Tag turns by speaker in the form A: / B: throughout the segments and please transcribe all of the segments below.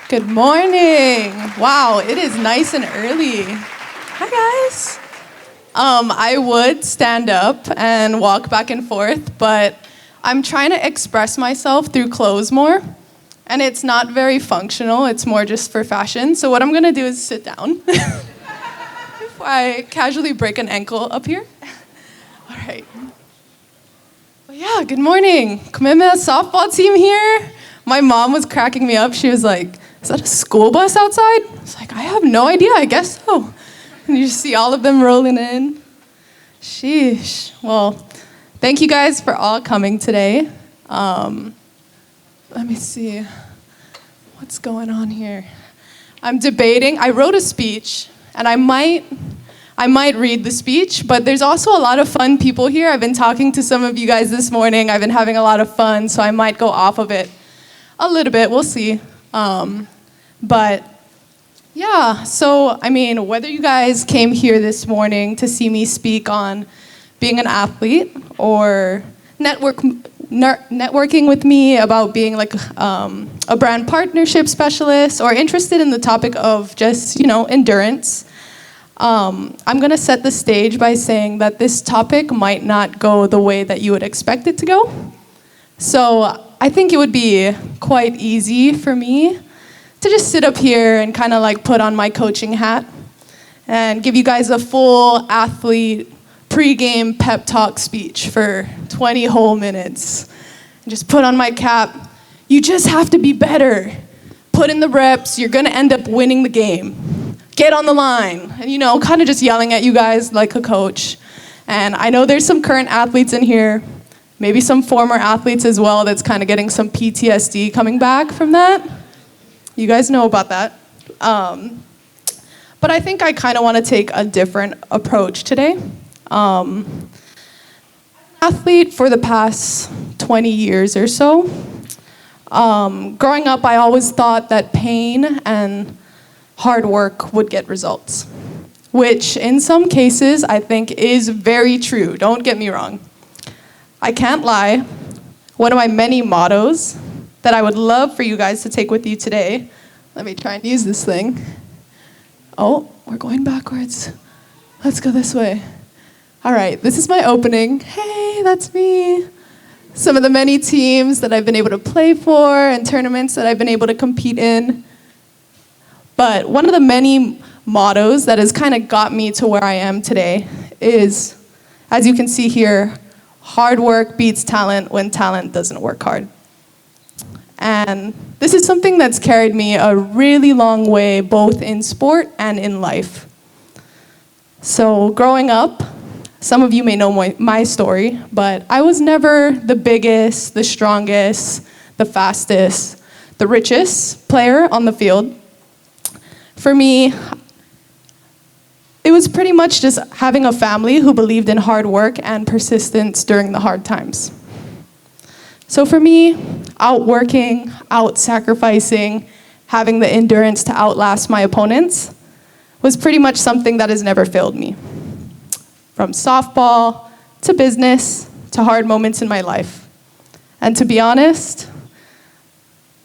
A: Good morning. Wow, it is nice and early. Hi, guys. I would stand up and walk back and forth, but I'm trying to express myself through clothes more, and it's not very functional. It's more just for fashion. So what I'm gonna do is sit down before I casually break an ankle up here. All right. Well, yeah, good morning. Kamehameha softball team here. My mom was cracking me up. She was like, "Is that a school bus outside?" I was like, "I have no idea. I guess so." And you see all of them rolling in. Sheesh. Well, thank you guys for all coming today. Let me see. What's going on here? I'm debating. I wrote a speech, and I might read the speech, but there's also a lot of fun people here. I've been talking to some of you guys this morning. I've been having a lot of fun, so I might go off of it a little bit. We'll see. But yeah, so I mean, whether you guys came here this morning to see me speak on being an athlete or networking with me about being like a brand partnership specialist or interested in the topic of just, endurance, I'm gonna set the stage by saying that this topic might not go the way that you would expect it to go. So I think it would be quite easy for me to just sit up here and kind of like put on my coaching hat and give you guys a full athlete pre-game pep talk speech for 20 whole minutes. And just put on my cap. You just have to be better. Put in the reps. You're gonna end up winning the game. Get on the line. And kind of just yelling at you guys like a coach. And I know there's some current athletes in here, maybe some former athletes as well that's kind of getting some PTSD coming back from that. You guys know about that. But I think I kind of want to take a different approach today. Athlete for the past 20 years or so. Growing up, I always thought that pain and hard work would get results, which in some cases I think is very true. Don't get me wrong. I can't lie. One of my many mottos that I would love for you guys to take with you today. Let me try and use this thing. Oh, we're going backwards. Let's go this way. All right, this is my opening. Hey, that's me. Some of the many teams that I've been able to play for and tournaments that I've been able to compete in. But one of the many mottos that has kind of got me to where I am today is, as you can see here, hard work beats talent when talent doesn't work hard. And this is something that's carried me a really long way, both in sport and in life. So growing up, some of you may know my story, but I was never the biggest, the strongest, the fastest, the richest player on the field. For me, it was pretty much just having a family who believed in hard work and persistence during the hard times. So for me, outworking, out-sacrificing, having the endurance to outlast my opponents was pretty much something that has never failed me. From softball, to business, to hard moments in my life. And to be honest,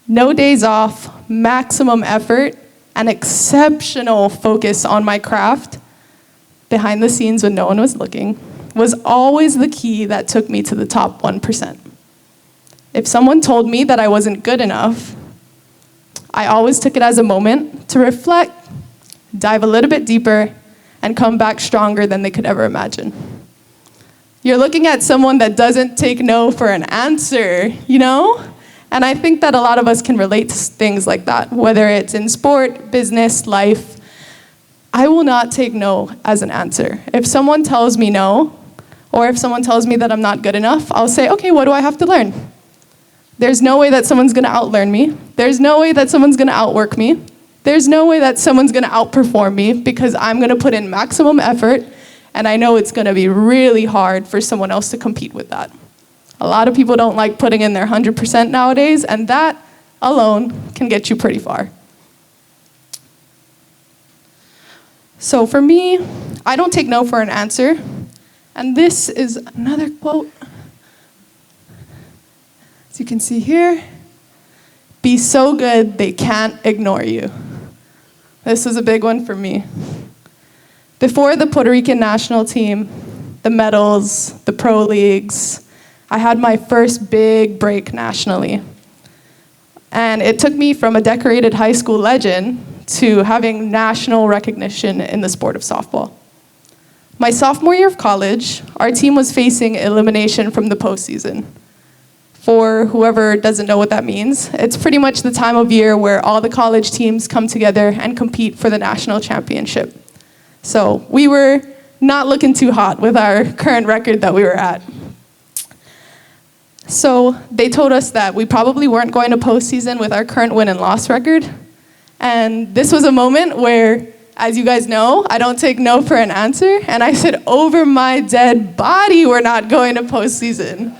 A: no days off, maximum effort, and exceptional focus on my craft behind the scenes when no one was looking was always the key that took me to the top 1%. If someone told me that I wasn't good enough, I always took it as a moment to reflect, dive a little bit deeper, and come back stronger than they could ever imagine. You're looking at someone that doesn't take no for an answer, And I think that a lot of us can relate to things like that, whether it's in sport, business, life. I will not take no as an answer. If someone tells me no, or if someone tells me that I'm not good enough, I'll say, okay, what do I have to learn? There's no way that someone's gonna outlearn me. There's no way that someone's gonna outwork me. There's no way that someone's gonna outperform me because I'm gonna put in maximum effort, and I know it's gonna be really hard for someone else to compete with that. A lot of people don't like putting in their 100% nowadays, and that alone can get you pretty far. So for me, I don't take no for an answer. And this is another quote. As you can see here, Be so good they can't ignore you. This was a big one for me. Before the Puerto Rican national team, the medals, the pro leagues, I had my first big break nationally. And it took me from a decorated high school legend to having national recognition in the sport of softball. My sophomore year of college, our team was facing elimination from the postseason. For whoever doesn't know what that means, it's pretty much the time of year where all the college teams come together and compete for the national championship. So we were not looking too hot with our current record that we were at. So they told us that we probably weren't going to postseason with our current win and loss record. And this was a moment where, as you guys know, I don't take no for an answer. And I said, over my dead body, we're not going to postseason.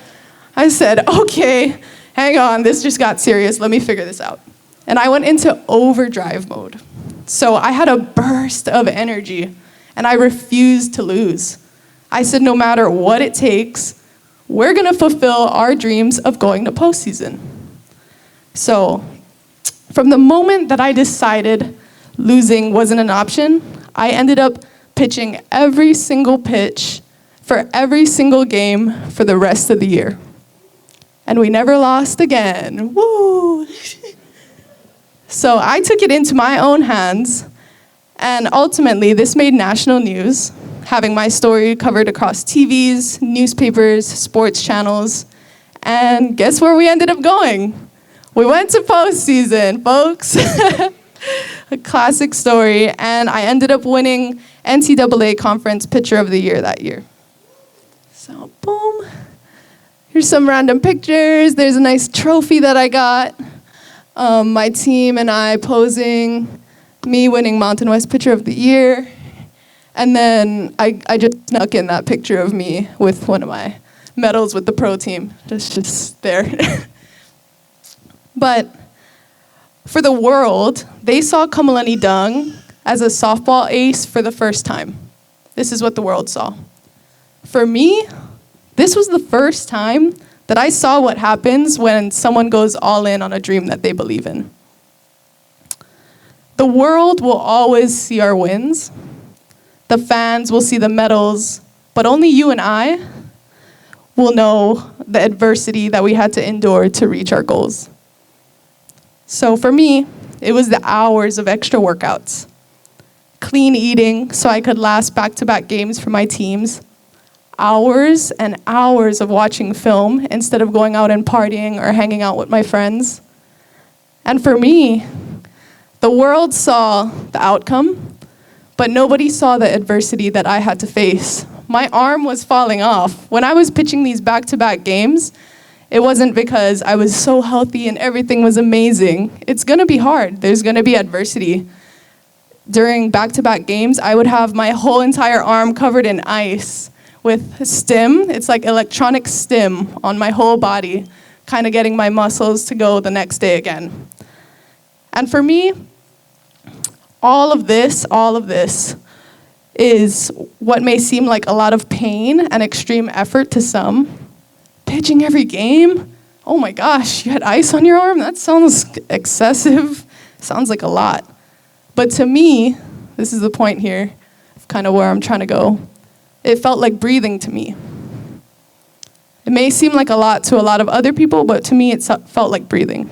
A: I said, okay, hang on, this just got serious. Let me figure this out. And I went into overdrive mode. So I had a burst of energy, and I refused to lose. I said, no matter what it takes, we're gonna fulfill our dreams of going to postseason. So from the moment that I decided losing wasn't an option, I ended up pitching every single pitch for every single game for the rest of the year. And we never lost again. Woo! So I took it into my own hands, and ultimately this made national news, having my story covered across TVs, newspapers, sports channels, and guess where we ended up going? We went to postseason, folks. A classic story, and I ended up winning NCAA Conference Pitcher of the Year that year. So, boom. Here's some random pictures. There's a nice trophy that I got. My team and I posing, me winning Mountain West Pitcher of the Year. And then I just snuck in that picture of me with one of my medals with the pro team. Just there. But for the world, they saw Kamalani Dung as a softball ace for the first time. This is what the world saw. For me, this was the first time that I saw what happens when someone goes all in on a dream that they believe in. The world will always see our wins. The fans will see the medals, but only you and I will know the adversity that we had to endure to reach our goals. So for me, it was the hours of extra workouts, clean eating so I could last back-to-back games for my teams, hours and hours of watching film instead of going out and partying or hanging out with my friends. And for me, the world saw the outcome, but nobody saw the adversity that I had to face. My arm was falling off. When I was pitching these back-to-back games, it wasn't because I was so healthy and everything was amazing. It's gonna be hard. There's gonna be adversity. During back-to-back games, I would have my whole entire arm covered in ice with stim. It's like electronic stim on my whole body, kind of getting my muscles to go the next day again. And for me, all of this is what may seem like a lot of pain and extreme effort to some. Pitching every game? Oh my gosh, you had ice on your arm? That sounds excessive. Sounds like a lot. But to me, this is the point here, of kind of where I'm trying to go. It felt like breathing to me. It may seem like a lot to a lot of other people, but to me it felt like breathing.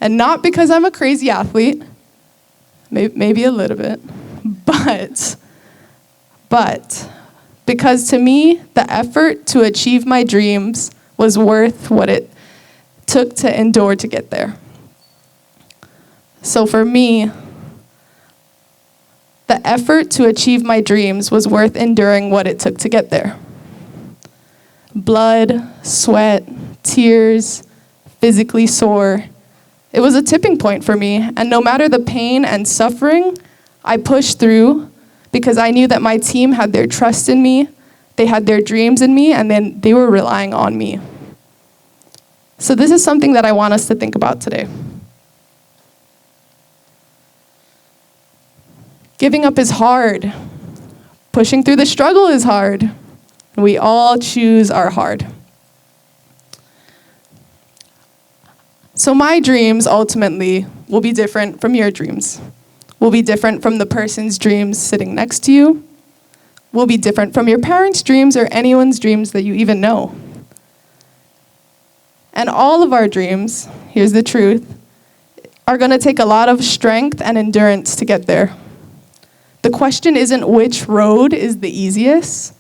A: And not because I'm a crazy athlete, maybe a little bit, but because to me, the effort to achieve my dreams was worth what it took to endure to get there. So for me, the effort to achieve my dreams was worth enduring what it took to get there. Blood, sweat, tears, physically sore. It was a tipping point for me, and no matter the pain and suffering, I pushed through because I knew that my team had their trust in me, they had their dreams in me, and then they were relying on me. So this is something that I want us to think about today. Giving up is hard. Pushing through the struggle is hard. We all choose our hard. So my dreams ultimately will be different from your dreams, will be different from the person's dreams sitting next to you, will be different from your parents' dreams or anyone's dreams that you even know. And all of our dreams, here's the truth, are going to take a lot of strength and endurance to get there. The question isn't which road is the easiest.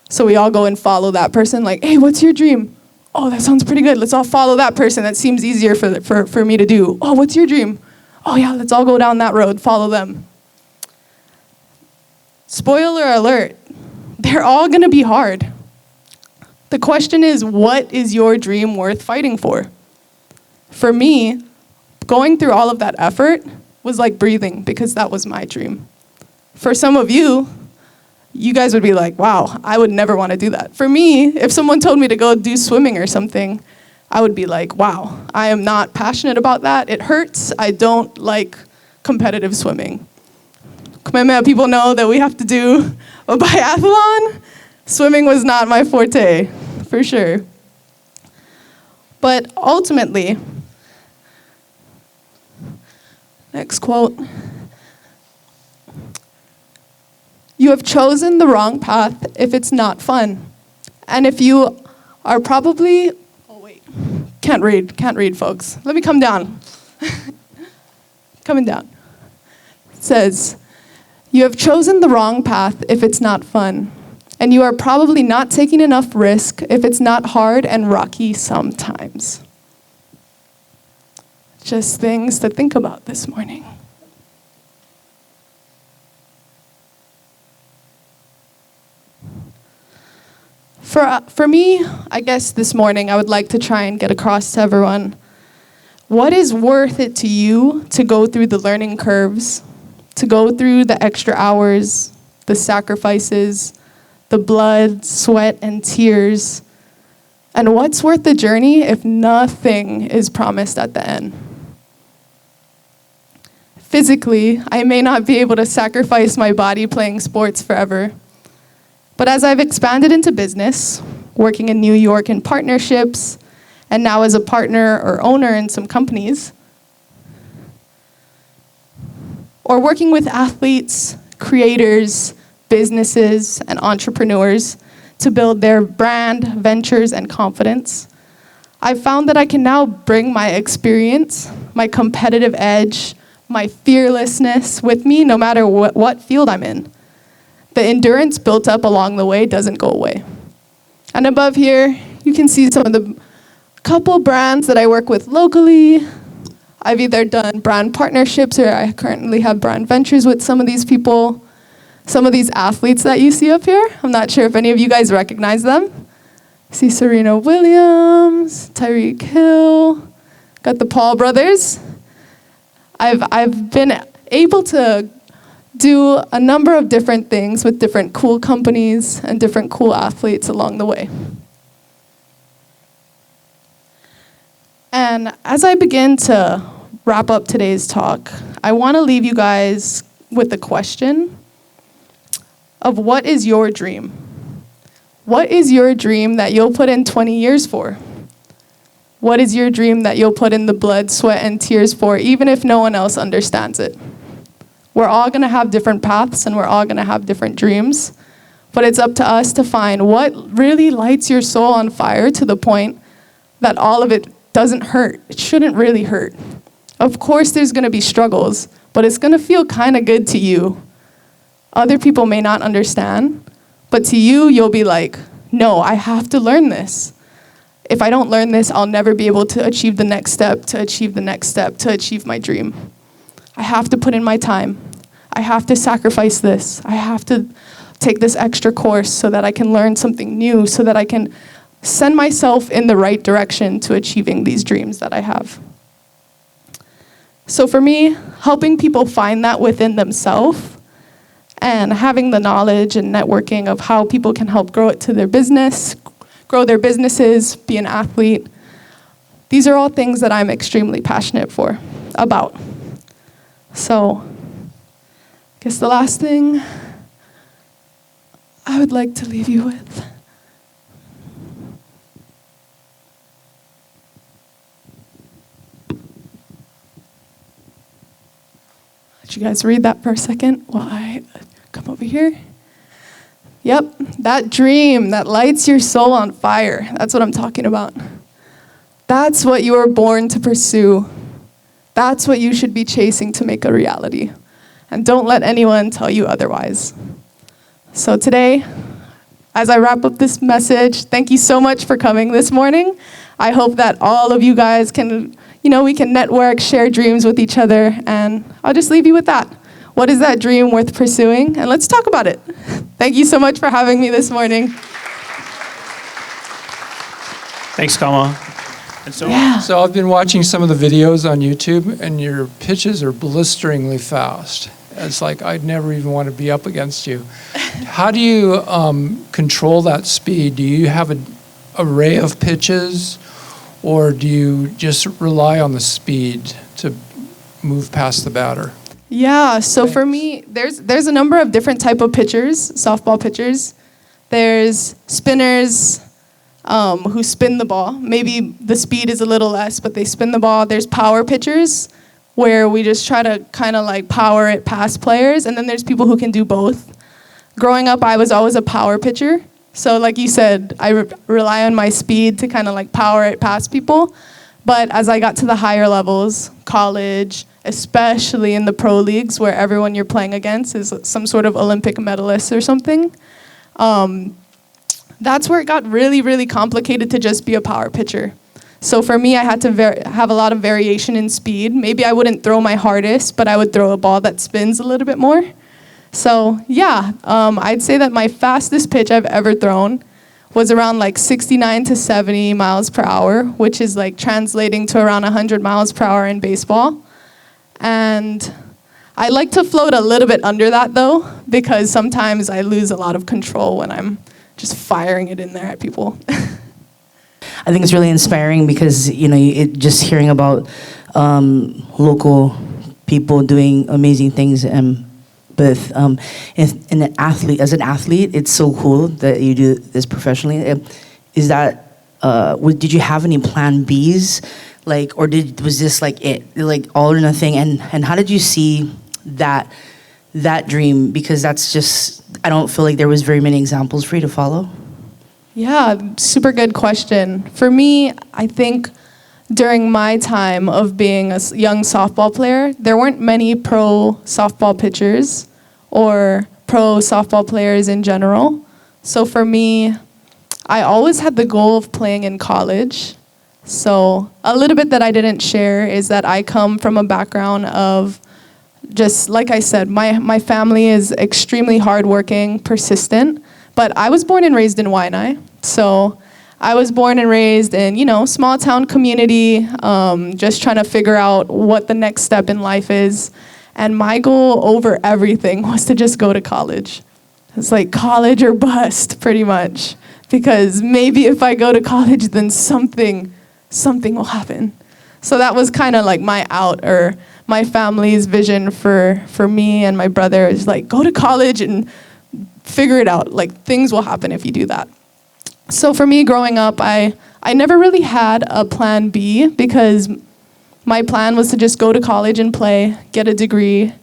A: So we all go and follow that person like, hey, what's your dream? Oh, that sounds pretty good. Let's all follow that person. That seems easier for me to do. Oh, what's your dream? Oh yeah, let's all go down that road, follow them. Spoiler alert, they're all going to be hard. The question is, what is your dream worth fighting for? For me, going through all of that effort was like breathing because that was my dream. For some of you, you guys would be like, wow, I would never want to do that. For me, if someone told me to go do swimming or something, I would be like, wow, I am not passionate about that. It hurts. I don't like competitive swimming. People know that we have to do a biathlon. Swimming was not my forte, for sure. But ultimately, next quote, you have chosen the wrong path if it's not fun. And if you are probably, oh wait, can't read folks. Let me come down. Coming down. It says, you have chosen the wrong path if it's not fun. And you are probably not taking enough risk if it's not hard and rocky sometimes. Just things to think about this morning. For me, I guess this morning I would like to try and get across to everyone, what is worth it to you to go through the learning curves, to go through the extra hours, the sacrifices, the blood, sweat, and tears, and what's worth the journey if nothing is promised at the end? Physically, I may not be able to sacrifice my body playing sports forever. But as I've expanded into business, working in New York in partnerships, and now as a partner or owner in some companies, or working with athletes, creators, businesses, and entrepreneurs to build their brand, ventures, and confidence, I've found that I can now bring my experience, my competitive edge, my fearlessness with me no matter what field I'm in. The endurance built up along the way doesn't go away. And above here, you can see some of the couple brands that I work with locally. I've either done brand partnerships or I currently have brand ventures with some of these people. Some of these athletes that you see up here, I'm not sure if any of you guys recognize them. See Serena Williams, Tyreek Hill, got the Paul brothers. I've been able to do a number of different things with different cool companies and different cool athletes along the way. And as I begin to wrap up today's talk, I want to leave you guys with the question of what is your dream? What is your dream that you'll put in 20 years for? What is your dream that you'll put in the blood, sweat, and tears for, even if no one else understands it? We're all going to have different paths and we're all going to have different dreams, but it's up to us to find what really lights your soul on fire to the point that all of it doesn't hurt. It shouldn't really hurt. Of course there's going to be struggles, but it's going to feel kind of good to you. Other people may not understand, but to you, you'll be like, no, I have to learn this. If I don't learn this, I'll never be able to achieve the next step, to achieve the next step, to achieve my dream. I have to put in my time. I have to sacrifice this. I have to take this extra course so that I can learn something new, so that I can send myself in the right direction to achieving these dreams that I have. So for me, helping people find that within themselves and having the knowledge and networking of how people can help grow it to their business, grow their businesses, be an athlete, these are all things that I'm extremely passionate about. So, I guess the last thing I would like to leave you with let you guys read that for a second while I come over here. Yep, that dream that lights your soul on fire. That's what I'm talking about. That's what you were born to pursue. That's what you should be chasing to make a reality. And don't let anyone tell you otherwise. So today, as I wrap up this message, thank you so much for coming this morning. I hope that all of you guys can, we can network, share dreams with each other, and I'll just leave you with that. What is that dream worth pursuing? And let's talk about it. Thank you so much for having me this morning.
B: Thanks, Kama. And
C: So I've been watching some of the videos on YouTube, and your pitches are blisteringly fast. It's like I'd never even want to be up against you. How do you control that speed? Do you have an array of pitches, or do you just rely on the speed to move past the batter?
A: Yeah, so for me, there's a number of different type of pitchers, softball pitchers. There's spinners who spin the ball. Maybe the speed is a little less, but they spin the ball. There's power pitchers, where we just try to kind of like power it past players. And then there's people who can do both. Growing up, I was always a power pitcher. So like you said, I rely on my speed to kind of like power it past people. But as I got to the higher levels, college, especially in the pro leagues where everyone you're playing against is some sort of Olympic medalist or something, that's where it got really, really complicated to just be a power pitcher. So for me, I had to have a lot of variation in speed. Maybe I wouldn't throw my hardest, but I would throw a ball that spins a little bit more. So yeah, I'd say that my fastest pitch I've ever thrown was around like 69 to 70 miles per hour, which is like translating to around 100 miles per hour in baseball. And I like to float a little bit under that though, because sometimes I lose a lot of control when I'm just firing it in there at people.
D: I think it's really inspiring because, just hearing about local people doing amazing things but in an athlete, as an athlete, it's so cool that you do this professionally. Is that, did you have any plan Bs? Or was this like it, like all or nothing? And how did you see that dream? Because that's just, I don't feel like there was very many examples for you to follow.
A: Yeah, super good question. For me, I think during my time of being a young softball player, there weren't many pro softball pitchers or pro softball players in general. So for me, I always had the goal of playing in college. So a little bit that I didn't share is that I come from a background of just, like I said, my family is extremely hardworking, persistent, but I was born and raised in Waianae. So I was born and raised in, small town community, just trying to figure out what the next step in life is. And my goal over everything was to just go to college. It's like college or bust, pretty much. Because maybe if I go to college, then something will happen. So that was kind of like my out, or my family's vision for me and my brother is like, go to college and figure it out. Like, things will happen if you do that. So for me, growing up, I never really had a plan B, because my plan was to just go to college and play, get a degree,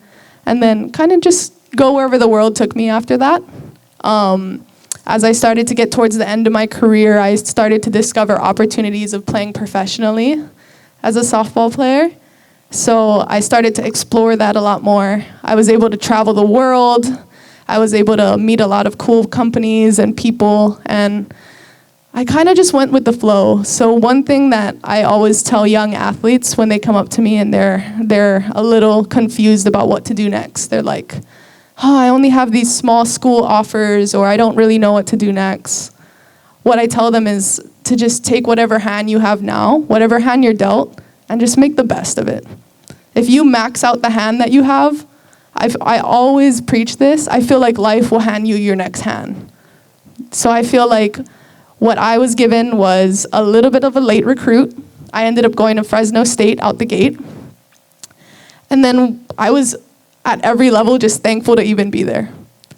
A: and then kind of just go wherever the world took me after that. As I started to get towards the end of my career, I started to discover opportunities of playing professionally as a softball player. So I started to explore that a lot more. I was able to travel the world. I was able to meet a lot of cool companies and people, and I kind of just went with the flow. So one thing that I always tell young athletes when they come up to me and they're a little confused about what to do next, they're like, oh, I only have these small school offers, or I don't really know what to do next. What I tell them is to just take whatever hand you have now, whatever hand you're dealt, and just make the best of it. If you max out the hand that you have, I always preach this, I feel like life will hand you your next hand. So I feel like what I was given was a little bit of a late recruit. I ended up going to Fresno State out the gate. And then I was at every level just thankful to even be there.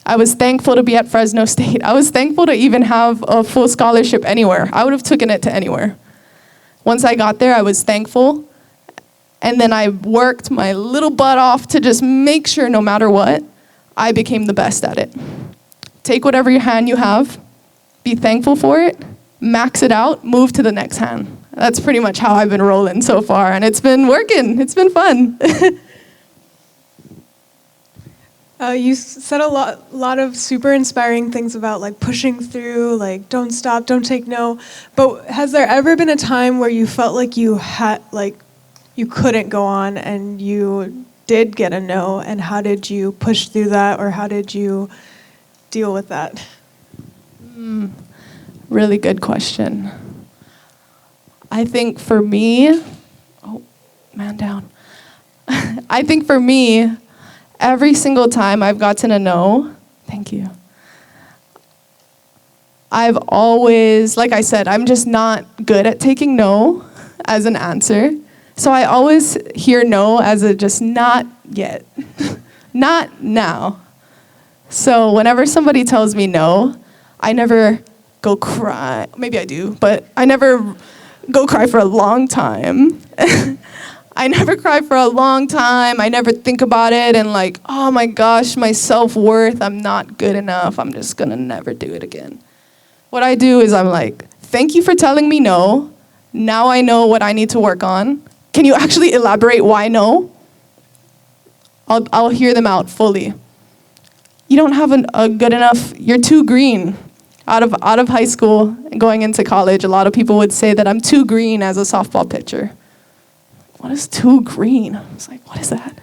A: I was thankful to be at Fresno State. I was thankful to even have a full scholarship anywhere. I would have taken it to anywhere. Once I got there, I was thankful. And then I worked my little butt off to just make sure no matter what, I became the best at it. Take whatever hand you have, be thankful for it, max it out, move to the next hand. That's pretty much how I've been rolling so far, and it's been working. It's been fun.
E: You said a lot of super inspiring things about like pushing through, like don't stop, don't take no. But has there ever been a time where you felt like you couldn't go on and you did get a no? And how did you push through that, or how did you deal with that?
A: Really good question. I think for me, man down. I think for me, every single time I've gotten a no, thank you. I've always, like I said, I'm just not good at taking no as an answer. So I always hear no as a just not yet, not now. So whenever somebody tells me no, I never go cry. Maybe I do, but I never go cry for a long time. I never cry for a long time. I never think about it and like, oh my gosh, my self-worth, I'm not good enough. I'm just gonna never do it again. What I do is I'm like, thank you for telling me no. Now I know what I need to work on. Can you actually elaborate why no? I'll hear them out fully. You don't have a good enough, you're too green. Out of high school and going into college, a lot of people would say that I'm too green as a softball pitcher. What is too green? I was like, what is that?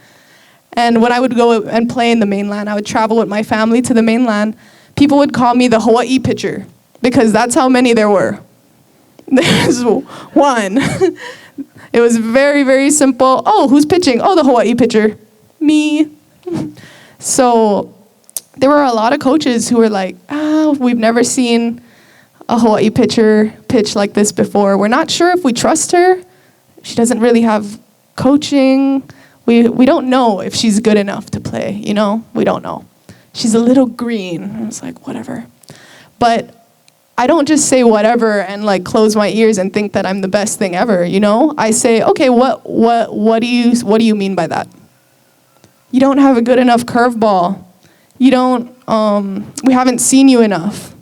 A: And when I would go and play in the mainland, I would travel with my family to the mainland, people would call me the Hawaii pitcher because that's how many there were. There's one. It was very, very simple. Oh, who's pitching? Oh, the Hawaii pitcher. Me. So there were a lot of coaches who were like, we've never seen a Hawaii pitcher pitch like this before. We're not sure if we trust her. She doesn't really have coaching. We don't know if she's good enough to play, you know? We don't know. She's a little green. I was like, whatever. But I don't just say whatever and like close my ears and think that I'm the best thing ever, you know? I say, okay, what do you mean by that? You don't have a good enough curveball. You don't, we haven't seen you enough.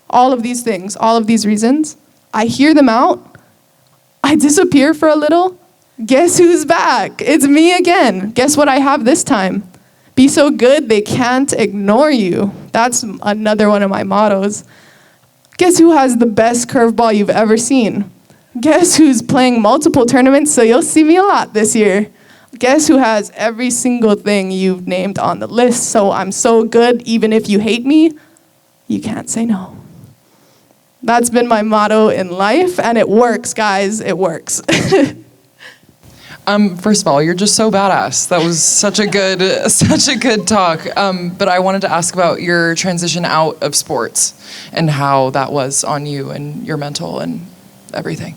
A: All of these things, all of these reasons. I hear them out. I disappear for a little. Guess who's back? It's me again. Guess what I have this time? Be so good they can't ignore you. That's another one of my mottos. Guess who has the best curveball you've ever seen? Guess who's playing multiple tournaments, so you'll see me a lot this year. Guess who has every single thing you've named on the list, so I'm so good, even if you hate me, you can't say no. That's been my motto in life, and it works, guys, it works.
F: First of all, you're just so badass. That was such a good talk. But I wanted to ask about your transition out of sports and how that was on you and your mental and everything.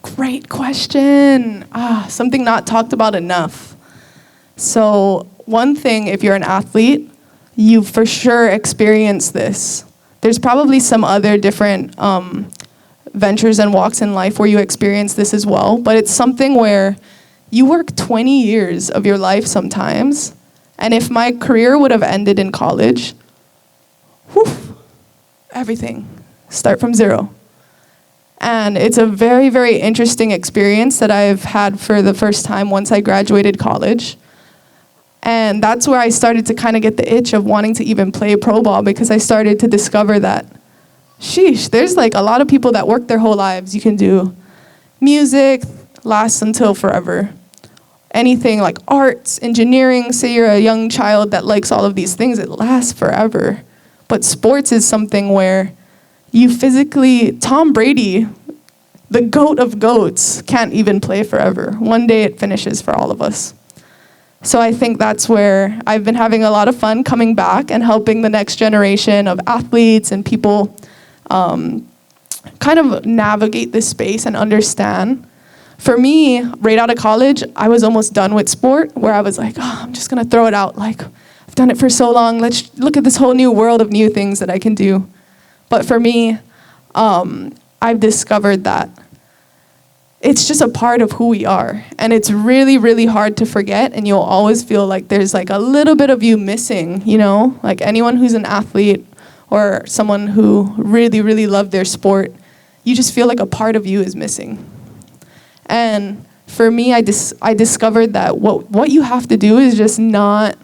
A: Great question. Something not talked about enough. So one thing, if you're an athlete, you've for sure experienced this. There's probably some other different ventures and walks in life where you experience this as well, but it's something where you work 20 years of your life sometimes, and if my career would have ended in college, everything, start from zero. And it's a very, very interesting experience that I've had for the first time once I graduated college. And that's where I started to kind of get the itch of wanting to even play pro ball, because I started to discover that, sheesh, there's like a lot of people that work their whole lives. You can do music, lasts until forever. Anything like arts, engineering, say you're a young child that likes all of these things, it lasts forever. But sports is something where you physically, Tom Brady, the GOAT of GOATs, can't even play forever. One day it finishes for all of us. So I think that's where I've been having a lot of fun coming back and helping the next generation of athletes and people kind of navigate this space and understand. For me, right out of college, I was almost done with sport, where I was like, I'm just gonna throw it out. Like, I've done it for so long. Let's look at this whole new world of new things that I can do. But for me, I've discovered that it's just a part of who we are. And it's really, really hard to forget. And you'll always feel like there's like a little bit of you missing, you know? Like anyone who's an athlete or someone who really, really loved their sport, you just feel like a part of you is missing. And for me, I discovered that what you have to do is just not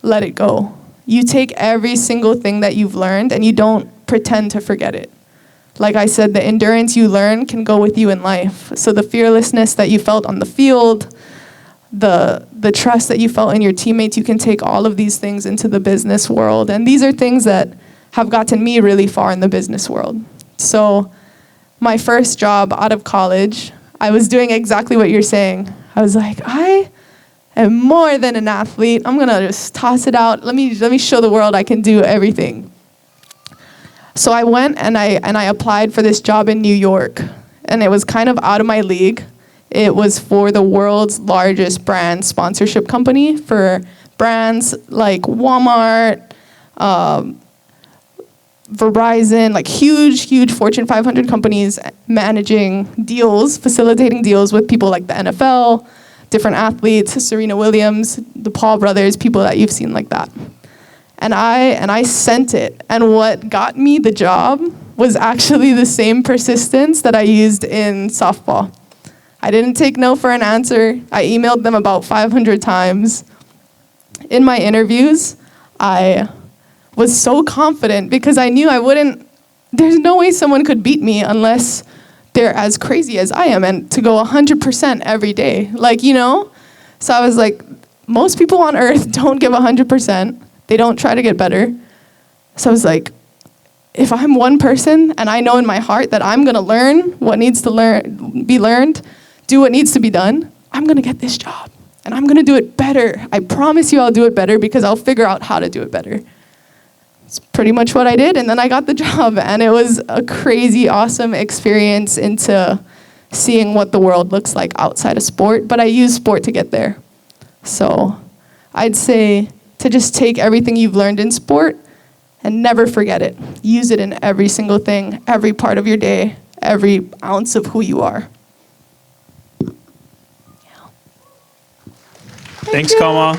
A: let it go. You take every single thing that you've learned and you don't pretend to forget it. Like I said, the endurance you learn can go with you in life. So the fearlessness that you felt on the field, the trust that you felt in your teammates, you can take all of these things into the business world. And these are things that have gotten me really far in the business world. So my first job out of college, I was doing exactly what you're saying. I was like, I am more than an athlete. I'm gonna just toss it out. Let me show the world I can do everything. So I went and I applied for this job in New York, and it was kind of out of my league. It was for the world's largest brand sponsorship company for brands like Walmart, Verizon, like huge Fortune 500 companies, managing deals, facilitating deals with people like the NFL, different athletes, Serena Williams, the Paul brothers, people that you've seen like that. And I sent it. And what got me the job was actually the same persistence that I used in softball. I didn't take no for an answer. I emailed them about 500 times. In my interviews, I was so confident because I knew there's no way someone could beat me unless they're as crazy as I am, and to go 100% every day. Like, you know? So I was like, most people on earth don't give 100%. They don't try to get better. So I was like, if I'm one person and I know in my heart that I'm gonna learn what needs to be learned, do what needs to be done, I'm gonna get this job. And I'm gonna do it better. I promise you I'll do it better because I'll figure out how to do it better. It's pretty much what I did, and then I got the job, and it was a crazy, awesome experience into seeing what the world looks like outside of sport, but I use sport to get there. So I'd say to just take everything you've learned in sport and never forget it. Use it in every single thing, every part of your day, every ounce of who you are.
B: Thanks, Kama.